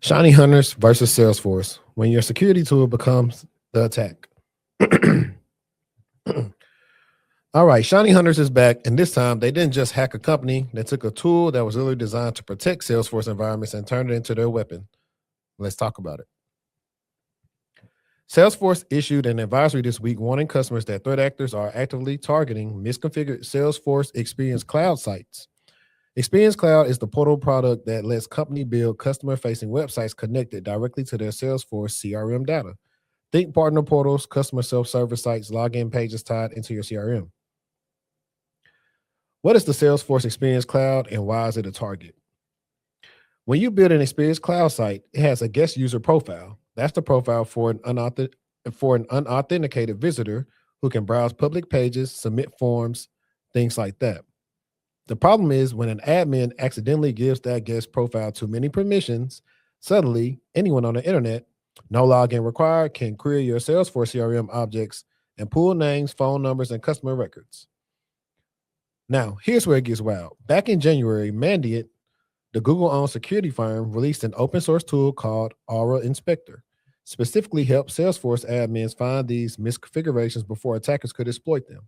Shiny Hunters versus Salesforce. When your security tool becomes the attack. All right, Shiny Hunters is back, and this time they didn't just hack a company, they took a tool that was literally designed to protect Salesforce environments and turned it into their weapon. Let's talk about it. Salesforce issued an advisory this week warning customers that threat actors are actively targeting misconfigured Salesforce Experience Cloud sites. Experience Cloud is the portal product that lets company build customer-facing websites connected directly to their Salesforce CRM data. Think partner portals, customer self-service sites, login pages tied into your CRM. What is the Salesforce Experience Cloud and why is it a target? When you build an Experience Cloud site, it has a guest user profile. That's the profile for an unauthenticated visitor who can browse public pages, submit forms, things like that. The problem is when an admin accidentally gives that guest profile too many permissions, suddenly anyone on the internet, no login required, can query your Salesforce CRM objects and pull names, phone numbers, and customer records. Now, here's where it gets wild. Back in January, Mandiant, the Google-owned security firm, released an open source tool called aurainspector, specifically help Salesforce admins find these misconfigurations before attackers could exploit them.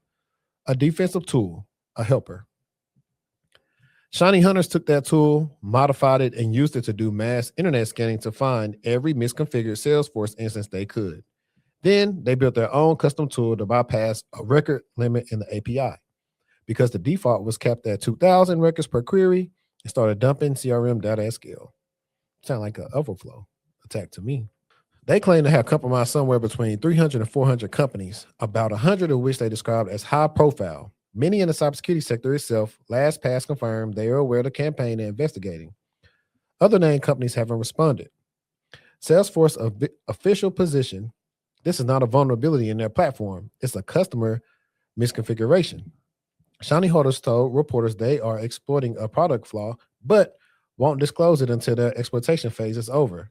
A defensive tool, a helper. Shiny Hunters took that tool, modified it, and used it to do mass internet scanning to find every misconfigured Salesforce instance they could. Then they built their own custom tool to bypass a record limit in the API. Because the default was capped at 2,000 records per query, it started dumping CRM data at scale. Sound like an overflow attack to me. They claim to have compromised somewhere between 300 and 400 companies, about 100 of which they described as high profile. Many in the cybersecurity sector itself, LastPass confirmed they are aware of the campaign and investigating. Other named companies haven't responded. Salesforce official position, this is not a vulnerability in their platform. It's a customer misconfiguration. Shiny Hunters told reporters they are exploiting a product flaw, but won't disclose it until their exploitation phase is over.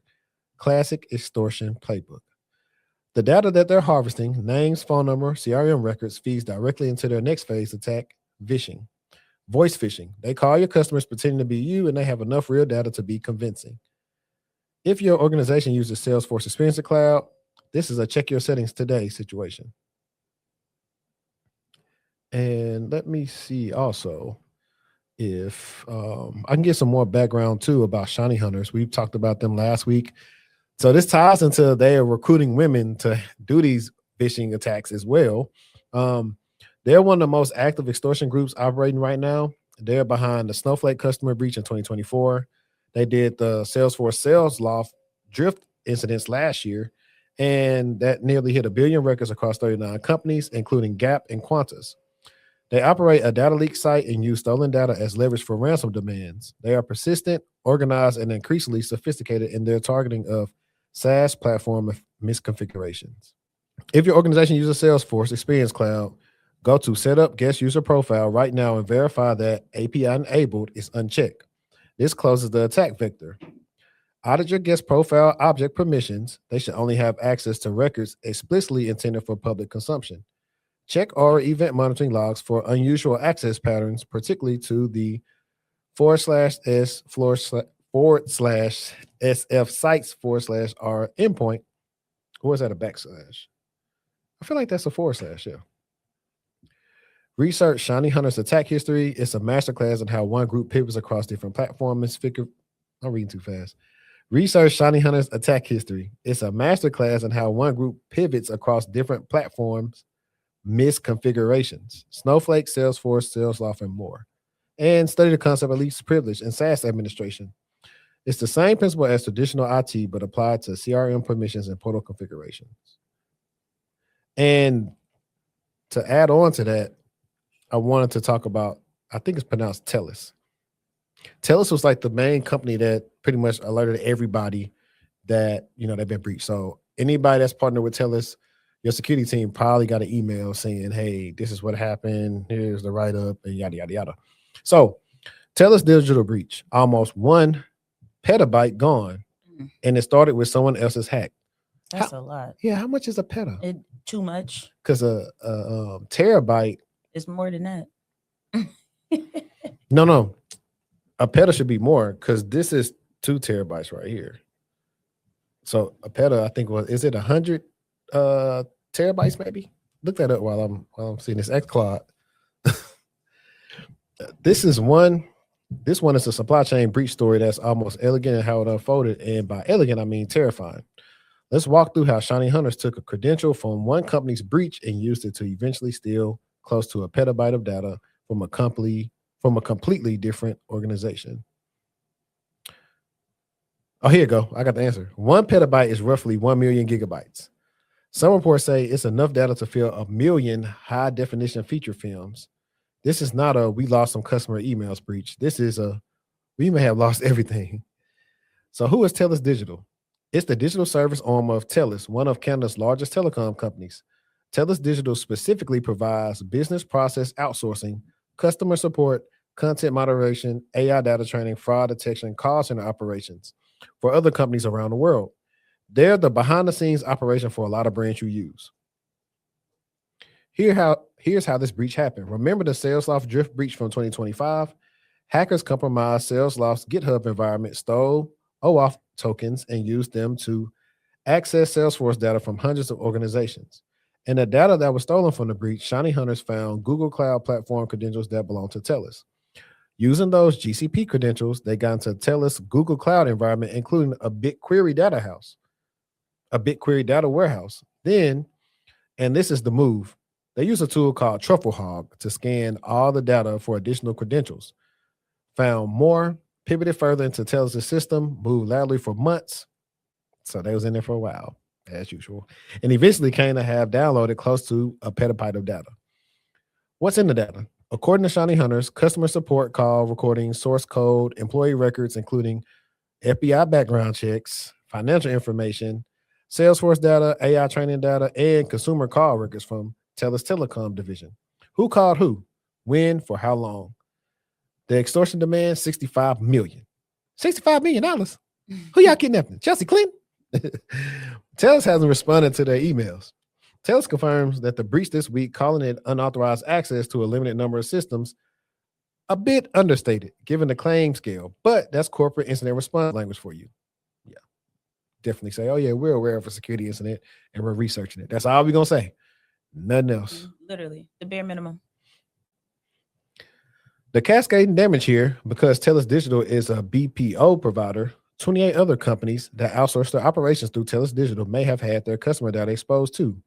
Classic extortion playbook. The data that they're harvesting, names, phone number, CRM records, feeds directly into their next phase attack, phishing. Voice phishing. They call your customers pretending to be you and they have enough real data to be convincing. If your organization uses Salesforce Experience Cloud, this is a check your settings today situation. And let me see also if I can get some more background too about Shiny Hunters. We talked about them last week. So this ties into they are recruiting women to do these phishing attacks as well. Um, they're one of the most active extortion groups operating right now. They're behind the Snowflake customer breach in 2024. They did the Salesforce sales loft drift incidents last year, and that nearly hit a billion records across 39 companies, including Gap and Qantas. They operate a data leak site and use stolen data as leverage for ransom demands. They are persistent, organized, and increasingly sophisticated in their targeting of SaaS platform misconfigurations. If your organization uses Salesforce Experience Cloud, go to Setup Guest User Profile right now and verify that API enabled is unchecked. This closes the attack vector. Audit your guest profile object permissions. They should only have access to records explicitly intended for public consumption. Check our event monitoring logs for unusual access patterns, particularly to the /s/SF sites /r endpoint. Or is that a backslash? I feel like that's a forward slash, yeah. Research Shiny Hunter's attack history. It's a masterclass in how one group pivots across different platforms. I'm reading too fast. Research Shiny Hunter's attack history. It's a masterclass in how one group pivots across different platforms, misconfigurations, Snowflake, Salesforce, Salesloft, and more. And study the concept of least privilege in SaaS administration. It's the same principle as traditional IT, but applied to CRM permissions and portal configurations. And to add on to that, I wanted to talk about, I think it's pronounced Telus. Telus was like the main company that pretty much alerted everybody that, they've been breached. So anybody that's partnered with Telus, your security team probably got an email saying, hey, this is what happened. Here's the write-up and yada, yada, yada. So Telus digital breach, almost 1 petabyte gone. And it started with someone else's hack. That's a lot. Yeah, how much is a peta? Too much. Because a terabyte. It's more than that. No. A peta should be more because this is 2 terabytes right here. So a peta, I think is it 100 terabytes maybe? Look that up while I'm seeing this xCloud. This one is a supply chain breach story that's almost elegant in how it unfolded, and by elegant I mean terrifying. Let's walk through how Shiny Hunters took a credential from one company's breach and used it to eventually steal close to a petabyte of data from a completely different organization. Oh, here you go. I got the answer. 1 petabyte is roughly 1 million gigabytes. Some reports say it's enough data to fill 1 million high definition feature films. This is not a we lost some customer emails breach. This is a we may have lost everything. So who is Telus Digital? It's the digital service arm of Telus, one of Canada's largest telecom companies. Telus Digital specifically provides business process outsourcing, customer support, content moderation, AI data training, fraud detection, call center operations for other companies around the world. They're the behind the scenes operation for a lot of brands you use. Here's how this breach happened. Remember the Salesforce drift breach from 2025? Hackers compromised Salesforce's GitHub environment, stole OAuth tokens, and used them to access Salesforce data from hundreds of organizations. In the data that was stolen from the breach, Shiny Hunters found Google Cloud Platform credentials that belong to Telus. Using those GCP credentials, they got into Telus Google Cloud environment, including a BigQuery data warehouse. Then, and this is the move, they use a tool called TruffleHog to scan all the data for additional credentials. Found more, pivoted further into Telus' system, moved laterally for months. So they was in there for a while, as usual, and eventually came to have downloaded close to a petabyte of data. What's in the data? According to Shiny Hunters, customer support call recordings, source code, employee records, including FBI background checks, financial information, Salesforce data, AI training data, and consumer call records from Telus Telecom division. Who called who? When? For how long? The extortion demand, $65 million. $65 million. Who y'all kidnapping? Chelsea Clinton? Telus hasn't responded to their emails. Telus confirms that the breach this week, calling it unauthorized access to a limited number of systems, a bit understated given the claim scale, but that's corporate incident response language for you. Yeah, definitely say, oh yeah, we're aware of a security incident and we're researching it. That's all we're gonna say. Nothing else. Literally, the bare minimum. The cascading damage here, because Telus Digital is a BPO provider, 28 other companies that outsource their operations through Telus Digital may have had their customer data exposed too.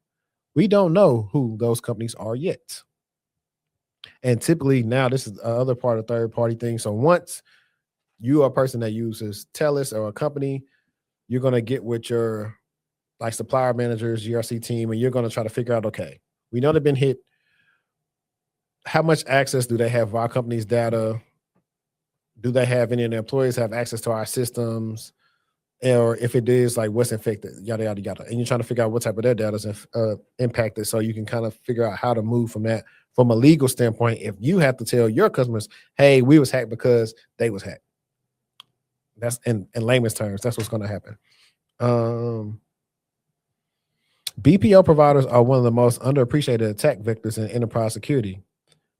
We don't know who those companies are yet. And typically now this is another part of third party thing. So once you are a person that uses Telus or a company, you're going to get with your like supplier managers, GRC team, and you're going to try to figure out, okay, we know they've been hit. How much access do they have of our company's data? Do they have any of their employees have access to our systems? Or if it is, like what's infected, yada, yada, yada. And you're trying to figure out what type of their data is impacted so you can kind of figure out how to move from that. From a legal standpoint, if you have to tell your customers, hey, we was hacked because they was hacked. That's in layman's terms, that's what's going to happen. BPO providers are one of the most underappreciated attack vectors in enterprise security.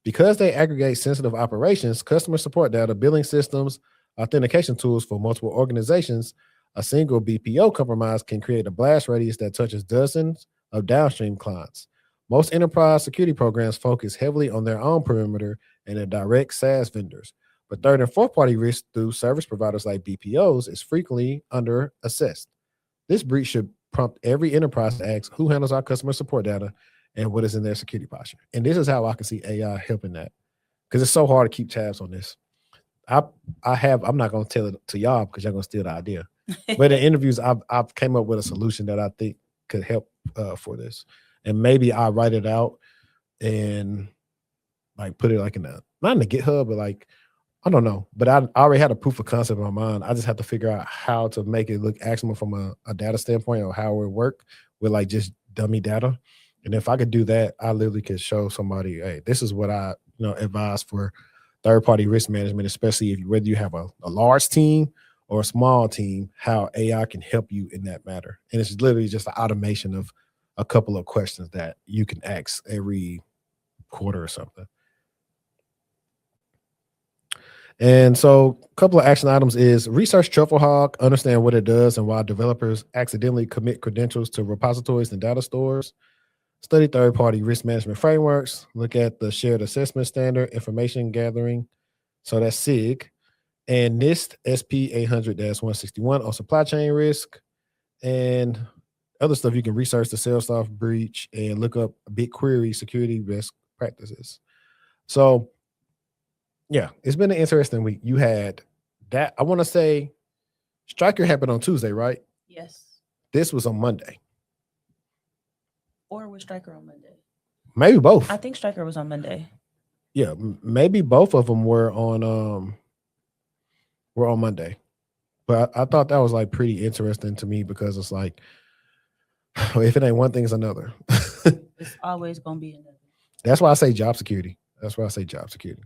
Because they aggregate sensitive operations, customer support data, billing systems, authentication tools for multiple organizations, a single BPO compromise can create a blast radius that touches dozens of downstream clients. Most enterprise security programs focus heavily on their own perimeter and their direct SaaS vendors, but third and fourth party risk through service providers like BPOs is frequently under assessed. This breach should prompt every enterprise to ask who handles our customer support data and what is in their security posture. And this is how I can see AI helping that, because it's so hard to keep tabs on this. I'm not going to tell it to y'all because y'all going to steal the idea. But in interviews, I've came up with a solution that I think could help for this. And maybe I'll write it out and like put it like not in the GitHub, but like, I don't know. But I already had a proof of concept in my mind. I just have to figure out how to make it look actionable from a data standpoint or how it would work with like just dummy data. And if I could do that, I literally could show somebody, hey, this is what I advise for third-party risk management, especially whether you have a large team or a small team, how AI can help you in that matter. And it's literally just an automation of a couple of questions that you can ask every quarter or something. And so a couple of action items is research Trufflehawk, understand what it does and why developers accidentally commit credentials to repositories and data stores. Study third-party risk management frameworks. Look at the shared assessment standard, information gathering. So that's SIG. And NIST SP 800-161 on supply chain risk. And other stuff, you can research the Salesforce breach and look up BigQuery security best practices. So yeah, it's been an interesting week. You had that. I want to say Striker happened on Tuesday, right? Yes. This was on Monday. Or was Striker on Monday? Maybe both. I think Striker was on Monday. Yeah, maybe both of them were on Monday. But I thought that was like pretty interesting to me because it's like, if it ain't one thing, it's another. It's always gonna be another. That's why I say job security. That's why I say job security.